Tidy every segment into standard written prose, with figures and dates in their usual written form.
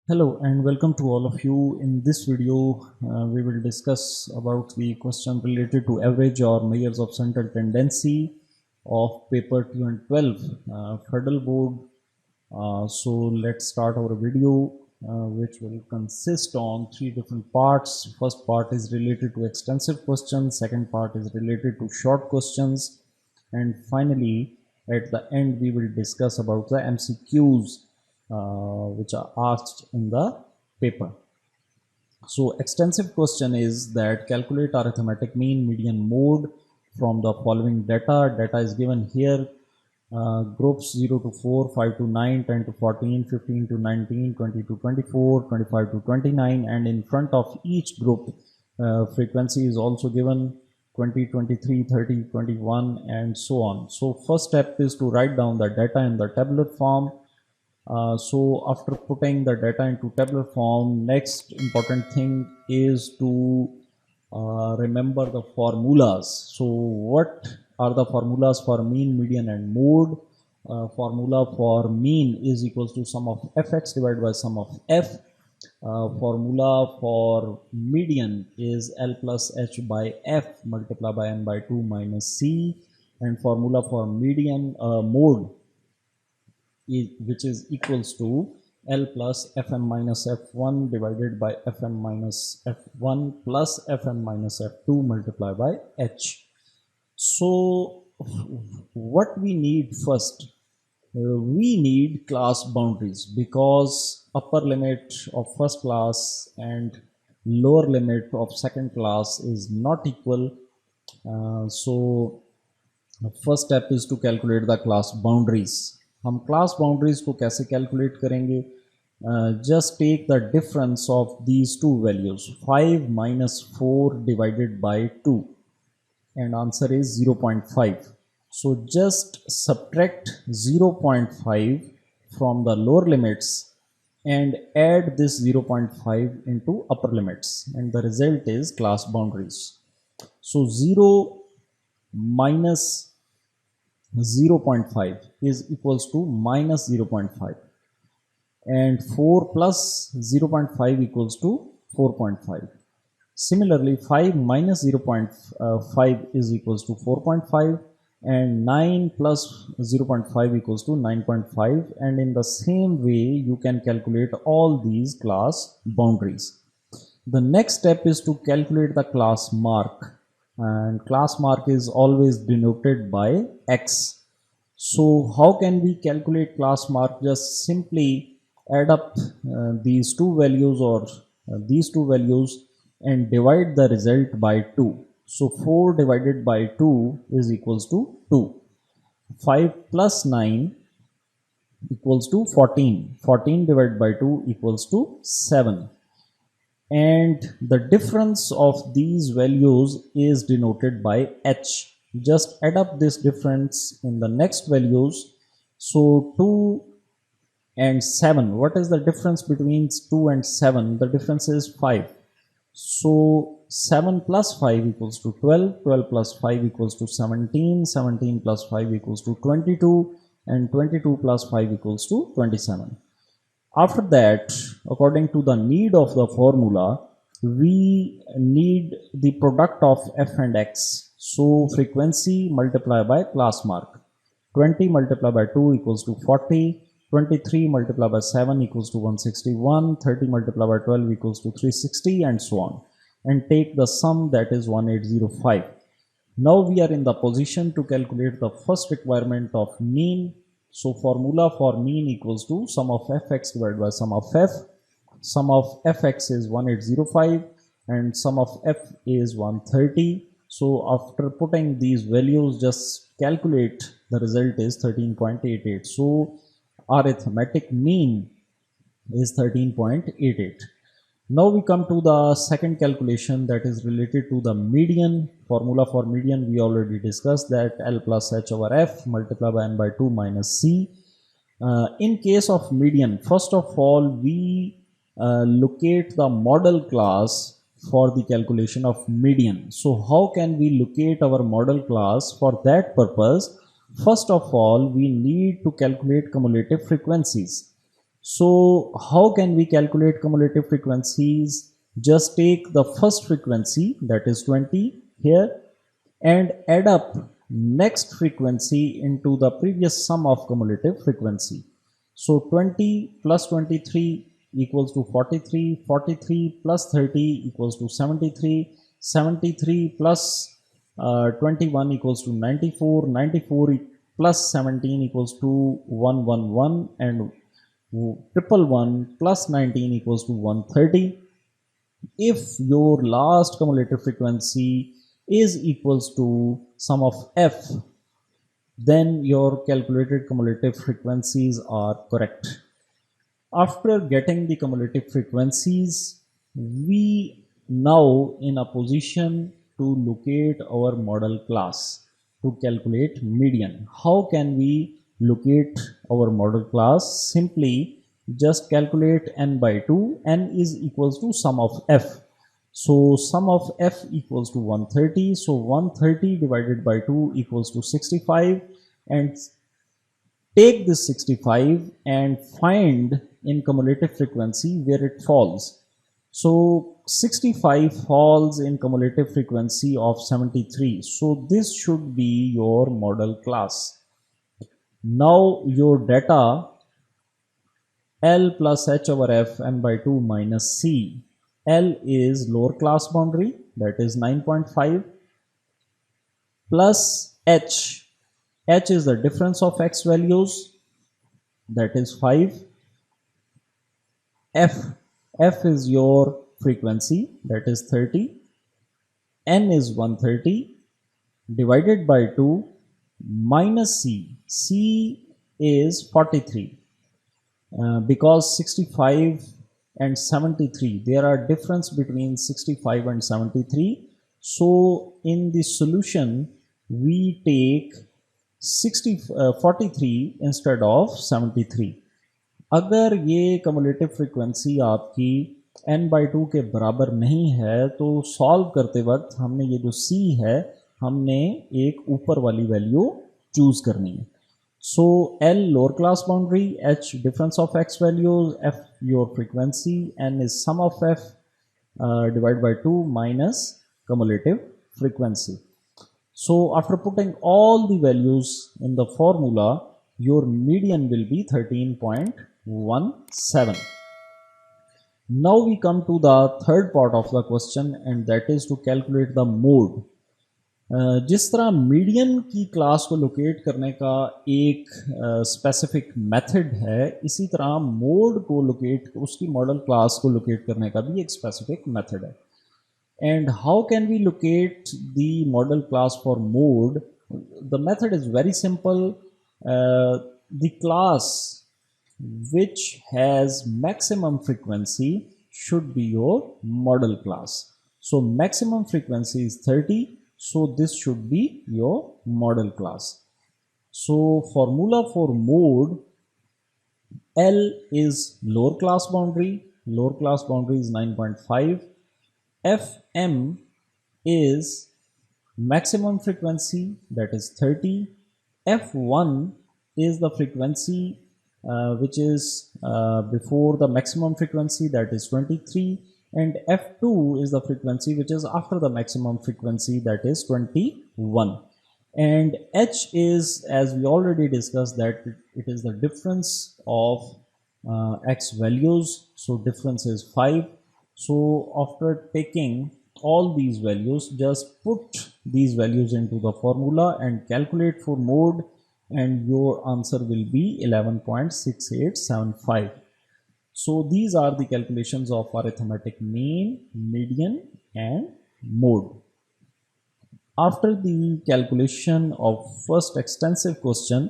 Hello and welcome to all of you. In this video, we will discuss about the question related to average or measures of central tendency of paper 2 and 12 Federal Board. So let's start our video, which will consist on three different parts. First part is related to extensive questions. Second part is related to short questions, and finally, at the end, we will discuss about the MCQs which are asked in the paper. So extensive question is that calculate arithmetic mean, median, mode from the following data. Data is given here. Groups 0 to 4, 5 to 9, 10 to 14, 15 to 19, 20 to 24, 25 to 29, and in front of each group frequency is also given 20, 23, 30, 21, and so on. So first step is to write down the data in the tabular form. So after putting the data into tabular form, next important thing is to remember the formulas. So what are the formulas for mean, median, and mode? Formula for mean is equals to sum of fx divided by sum of f. Formula for median is L plus h by f multiplied by n by 2 minus c, and formula for median mode which is equals to L plus Fm minus F1 divided by Fm minus F1 plus Fm minus F2 multiplied by H. So what we need first, we need class boundaries, because upper limit of first class and lower limit of second class is not equal. So first step is to calculate the class boundaries. हम class boundaries को कैसे calculate करेंगे? Just take the difference of these two values 5 minus 4 divided by 2 and answer is 0.5. So just subtract 0.5 from the lower limits and add this 0.5 into upper limits, and the result is class boundaries. So 0 minus 0.5 is equals to minus 0.5, and 4 plus 0.5 equals to 4.5. Similarly, 5 minus 0.5 is equals to 4.5, and 9 plus 0.5 equals to 9.5, and in the same way you can calculate all these class boundaries. The next step is to calculate the class mark, and class mark is always denoted by x. So how can we calculate class mark? Just simply add up these two values or these two values and divide the result by 2. So 4 divided by 2 is equals to 2. 5 plus 9 equals to 14. 14 divided by 2 equals to 7. And the difference of these values is denoted by h. Just add up this difference in the next values. So 2 and 7, what is the difference between 2 and 7? The difference is 5. So 7 plus 5 equals to 12, 12 plus 5 equals to 17, 17 plus 5 equals to 22, and 22 plus 5 equals to 27. After that, according to the need of the formula, we need the product of f and x. So frequency multiplied by class mark. 20 multiplied by 2 equals to 40, 23 multiplied by 7 equals to 161, 30 multiplied by 12 equals to 360, and so on. And take the sum, that is 1805. Now we are in the position to calculate the first requirement of mean. So formula for mean equals to sum of fx divided by sum of f. Sum of fx is 1805 and sum of f is 130. So after putting these values, just calculate, the result is 13.88. So arithmetic mean is 13.88. Now we come to the second calculation, that is related to the median. Formula for median we already discussed, that L plus h over f multiplied by n by 2 minus c. In case of median, first of all we locate the model class for the calculation of median. So how can we locate our model class? For that purpose, first of all we need to calculate cumulative frequencies. So how can we calculate cumulative frequencies? Just take the first frequency, that is 20 here, and add up next frequency into the previous sum of cumulative frequency. So 20 plus 23 equals to 43, 43 plus 30 equals to 73, 73 plus 21 equals to 94, 94 plus 17 equals to 111, and triple one plus 19 equals to 130. If your last cumulative frequency is equals to sum of f, then your calculated cumulative frequencies are correct. After getting the cumulative frequencies, we now in a position to locate our model class to calculate median. How can we locate our model class? Simply just calculate n by 2. N is equals to sum of f. So sum of f equals to 130. So 130 divided by 2 equals to 65, and take this 65 and find in cumulative frequency where it falls. So 65 falls in cumulative frequency of 73. So this should be your model class. Now your data L plus h over f n by 2 minus c. L is lower class boundary, that is 9.5, plus h. H is the difference of x values, that is 5. F is your frequency, that is 30. N is 130 divided by 2 minus c. C is 43. Because 65 and 73, there are difference between 65 and 73. So in the solution we take 43 instead of 73. अगर ये cumulative frequency आपकी n by 2 के बराबर नहीं है तो solve करते वक्त हमने ये जो c है हमने एक ऊपर वाली वैल्यू चूज करनी है. So L lower class boundary, H difference of x values, F your frequency, N is sum of F divided by 2 minus cumulative frequency. So after putting all the values in the formula, your median will be 13.17. Now we come to the third part of the question, and that is to calculate the mode. जिस तरह median की class को locate करने का एक specific method है, इसी तरह मोड को लोकेट, उसकी मॉडल क्लास को लोकेट करने का भी एक स्पेसिफिक मेथड है. And how can we locate the model class for mode? The method is very simple. The class which has maximum frequency should be your model class. So maximum frequency is 30. So this should be your model class. So formula for mode: L is lower class boundary. Lower class boundary is 9.5. Fm is maximum frequency, that is 30. F1 is the frequency which is before the maximum frequency, that is 23. And F2 is the frequency which is after the maximum frequency, that is 21. And H is, as we already discussed, that it is the difference of x values. So difference is 5. So after taking all these values, just put these values into the formula and calculate for mode, and your answer will be 11.6875. So these are the calculations of arithmetic mean, median and mode. After the calculation of first extensive question,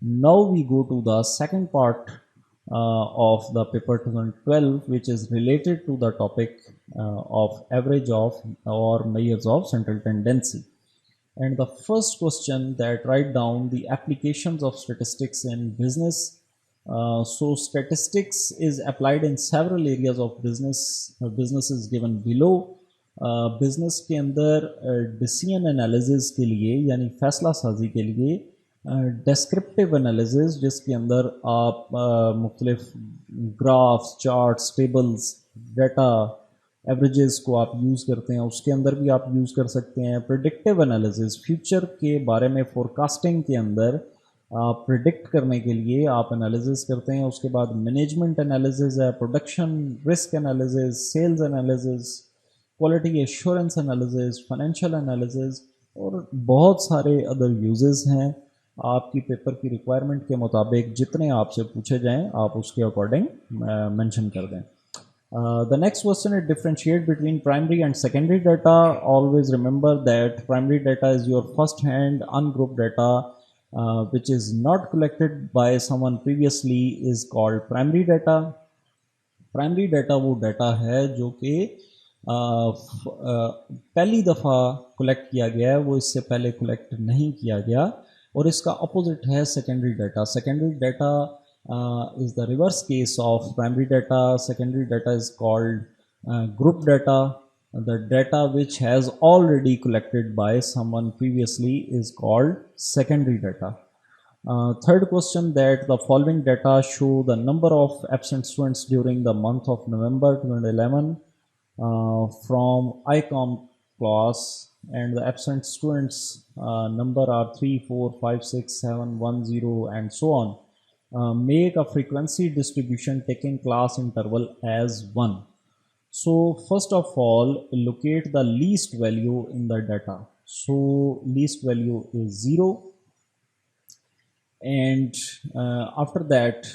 now we go to the second part of the paper 2012, which is related to the topic of average of or measures of central tendency. And the first question that write down the applications of statistics in business. So statistics is applied in several areas of business. Business is given below. Business के अंदर decision analysis के लिए यानी फैसला साजी के लिए descriptive analysis जिसके अंदर आप मुख्तलिफ graphs, charts, tables, data, averages को आप यूज़ करते हैं, उसके अंदर भी आप यूज़ कर सकते हैं। प्रिडिक्टिव एनालिसिस फ्यूचर के बारे में फोरकास्टिंग के अंदर आप प्रिडिक्ट करने के लिए आप एनालिसिस करते हैं। उसके बाद मैनेजमेंट एनालिसिस है, production risk analysis, sales analysis, quality assurance analysis, financial analysis और बहुत सारे अदर यूजेस हैं। आपकी पेपर की रिक्वायरमेंट के मुताबिक जितने आपसे पूछे जाएं आप उसके अकॉर्डिंग मेंशन कर दें। The next question is differentiate between primary and secondary data. Always remember that primary data is your first hand ungrouped data which is not collected by someone previously is called primary data. Primary data वो data है जो कि पहली दफ़ा collect किया गया है, वो इससे पहले कलेक्ट नहीं किया गया। और इसका अपोजिट है secondary data. Secondary data is the reverse case of primary data. Secondary data is called group data. The data which has already collected by someone previously is called secondary data. Third question, that the following data show the number of absent students during the month of November 2011 from ICOM class, and the absent students number are 3, 4, 5, 6, 7, 1, 0 and so on. Make a frequency distribution taking class interval as 1. So first of all, locate the least value in the data. So least value is 0, and after that,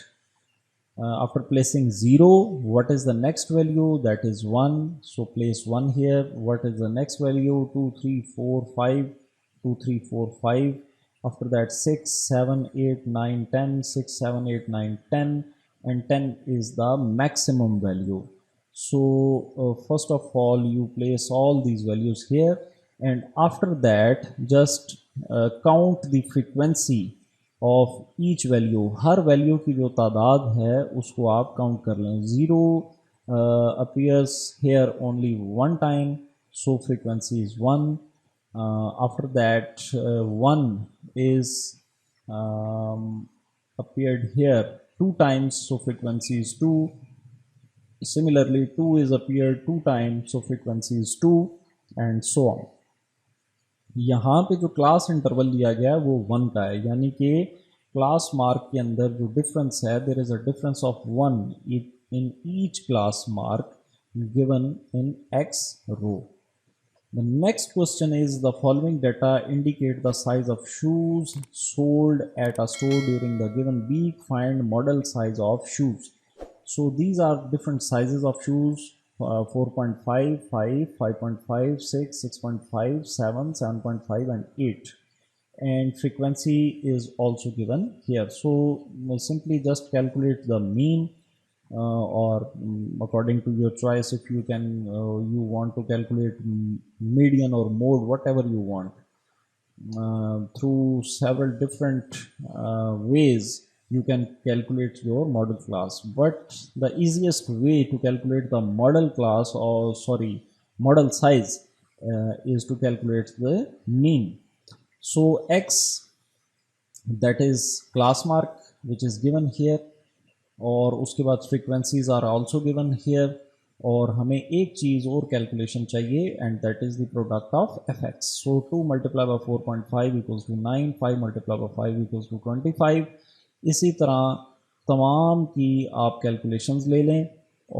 after placing 0, what is the next value? That is 1. So place 1 here. What is the next value? 2, 3, 4, 5. 2, 3, 4, 5. After that 6, 7, 8, 9, 10. 6, 7, 8, 9, 10, and 10 is the maximum value. So first of all, you place all these values here, and after that just count the frequency of each value. Her value की जो तादाद है उसको आप count कर लें। 0 appears here only one time, so frequency is 1. After that 1 is appeared here 2 times, so frequency is 2. Similarly 2 is appeared 2 times, so frequency is 2, and so on. यहाँ पे जो क्लास इंटरवल लिया गया है वो 1 का है, यानी कि क्लास मार्क के अंदर जो डिफरेंस है, there is a difference of 1 in each class mark given in x row. The next question is, the following data indicate the size of shoes sold at a store during the given week. Find model size of shoes. So these are different sizes of shoes: 4.5, 5, 5.5, 6, 6.5, 7, 7.5 and 8. And frequency is also given here. So simply just calculate the mean or according to your choice, if you can you want to calculate median or mode, whatever you want, through several different ways you can calculate your model class. But the easiest way to calculate the model class, or model size, is to calculate the mean. So x, that is class mark which is given here, और उसके बाद frequencies are also given here, और हमें एक चीज़ और calculation चाहिए, and that is the product of F X. So 2 multiply by 4.5 equals to 9, 5 multiply by 5 equals to 25. इसी तरह तमाम की आप कैलकुलेशंस ले लें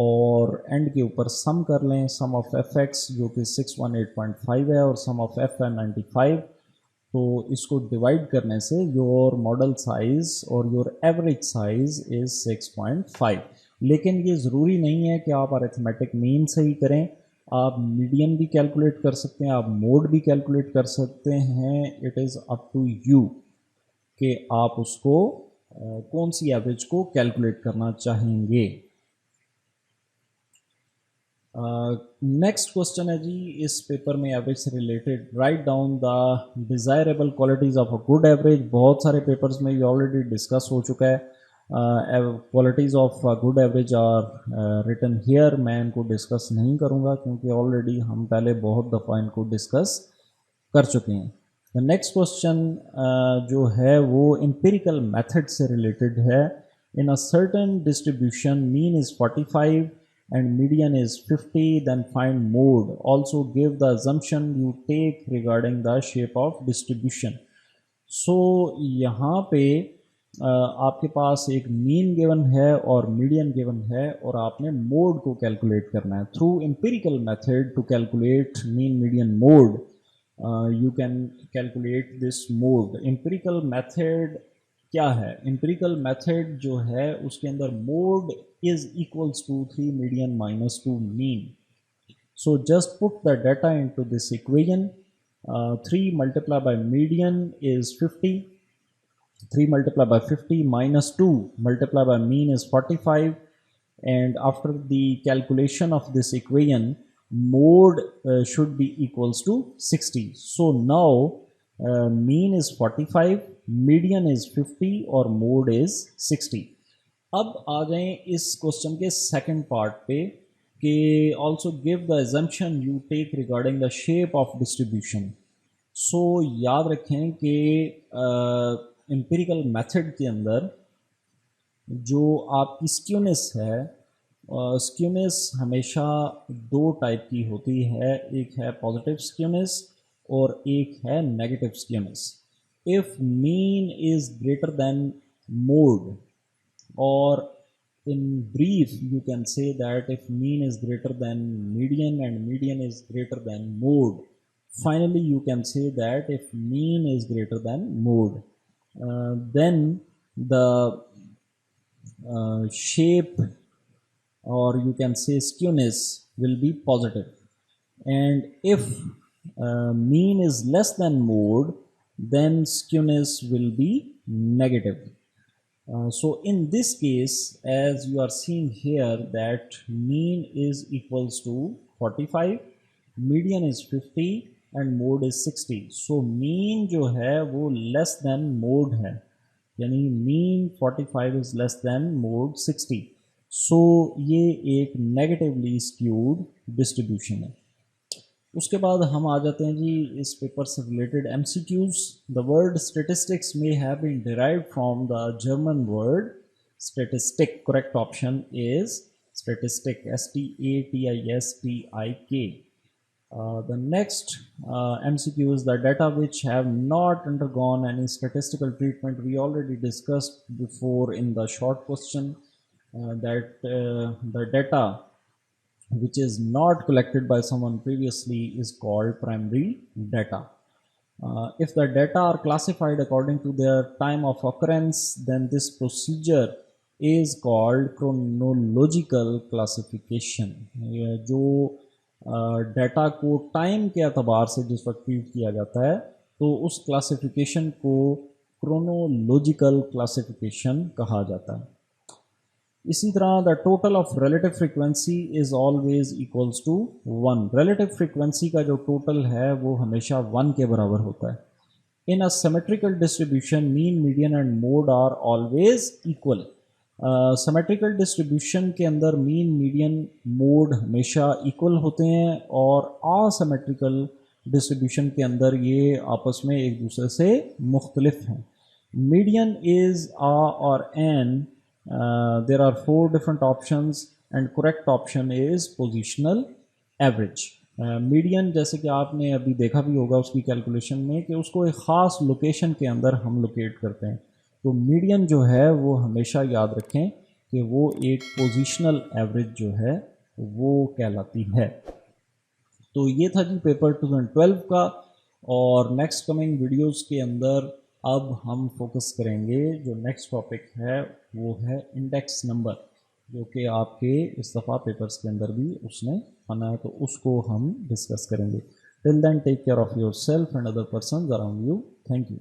और एंड के ऊपर सम कर लें. सम ऑफ एफ एक्स जो कि 618.5 है और सम ऑफ एफ है 95. तो इसको डिवाइड करने से योर मॉडल साइज़ और योर एवरेज साइज़ इज़ 6.5. लेकिन ये ज़रूरी नहीं है कि आप अरिथमेटिक मीन से ही करें, आप मीडियन भी कैलकुलेट कर सकते हैं, आप मोड भी कैलकुलेट कर सकते हैं. It is up to you कि आप उसको कौन सी एवरेज को कैलकुलेट करना चाहेंगे. नेक्स्ट क्वेश्चन है जी इस पेपर में एवरेज से related. Write down the desirable qualities of a good average. बहुत सारे पेपर्स में ये ऑलरेडी डिस्कस हो चुका है. Qualities of good average are written here. मैं इनको डिस्कस नहीं करूँगा क्योंकि ऑलरेडी हम पहले बहुत दफ़ा इनको डिस्कस कर चुके हैं. द नेक्स्ट क्वेश्चन जो है वो एम्पिरिकल मेथड से रिलेटेड है. In a certain distribution mean is 45 and median is 50, then find mode. Also give the assumption you take regarding the shape of distribution. So यहाँ पे आपके पास एक मीन गिवन है और मीडियन गिवन है और आपने मोड को कैलकुलेट करना है. Through empirical method to calculate mean median mode you can calculate this mode. Empirical method क्या है? एम्पिरिकल मेथड जो है उसके अंदर mode is equals to 3 median minus 2 mean. So just put the data into this equation. 3 multiplied by median is 50. 3 multiplied by 50 minus 2 multiplied by mean is 45. And after the calculation of this equation, mode should be equals to 60. So now mean is 45, median is 50 or mode is 60. अब आ जाएं इस question के second part पे कि also give the assumption you take regarding the shape of distribution. So याद रखें कि empirical method के अंदर जो आपकी स्क्यूनेस है, स्क्यूनेस हमेशा दो टाइप की होती है. एक है पॉजिटिव स्क्यूनेस और एक है negative skewness. If mean is greater than mode, or in brief you can say that if mean is greater than median and median is greater than mode, finally you can say that if mean is greater than mode, then the shape or you can say skewness will be positive, and if mean is less than mode, then skewness will be negative. So in this case, as you are seeing here that mean is equals to 45, median is 50 and mode is 60. So mean जो है वो less than mode है, यानी mean 45 is less than mode 60. So ये एक negatively skewed distribution है. उसके बाद हम आ जाते हैं जी इस पेपर से related MCQs. The word statistics may have been derived from the German word statistic. Correct option is statistic, STATISTIK. The next MCQ is the data which have not undergone any statistical treatment. We already discussed before in the short question that the data which is not collected by someone previously is called primary data. If the data are classified according to their time of occurrence, then this procedure is called chronological classification. जो data को time के अतबार से जिस वक्त treat किया जाता है तो उस क्लासिफिकेशन को क्रोनोलॉजिकल क्लासिफिकेशन कहा जाता है. इसी तरह the total of relative frequency is always equals to 1. Relative frequency का जो टोटल है वो हमेशा 1 के बराबर होता है. In a symmetrical distribution mean, median and mode are always equal. Symmetrical distribution के अंदर मीन, मीडियन, मोड हमेशा इक्वल होते हैं और असिमेट्रिकल डिस्ट्रीब्यूशन के अंदर ये आपस में एक दूसरे से मुख्तलिफ हैं. मीडियन इज़ आ और N. There are 4 different options and correct option is positional average. Median जैसे कि आपने अभी देखा भी होगा उसकी कैलकुलेशन में कि उसको एक ख़ास लोकेशन के अंदर हम लोकेट करते हैं. तो मीडियन जो है वो हमेशा याद रखें कि वो एक पोजिशनल एवरेज जो है वो कहलाती है. तो ये था जी पेपर 2012 का. और नेक्स्ट कमिंग वीडियोस के अंदर अब हम फोकस करेंगे, जो नेक्स्ट टॉपिक है वो है इंडेक्स नंबर, जो कि आपके इस दफ़ा पेपर्स के अंदर भी उसने आना है, तो उसको हम डिस्कस करेंगे. Till then take care of yourself and other persons around you. Thank you.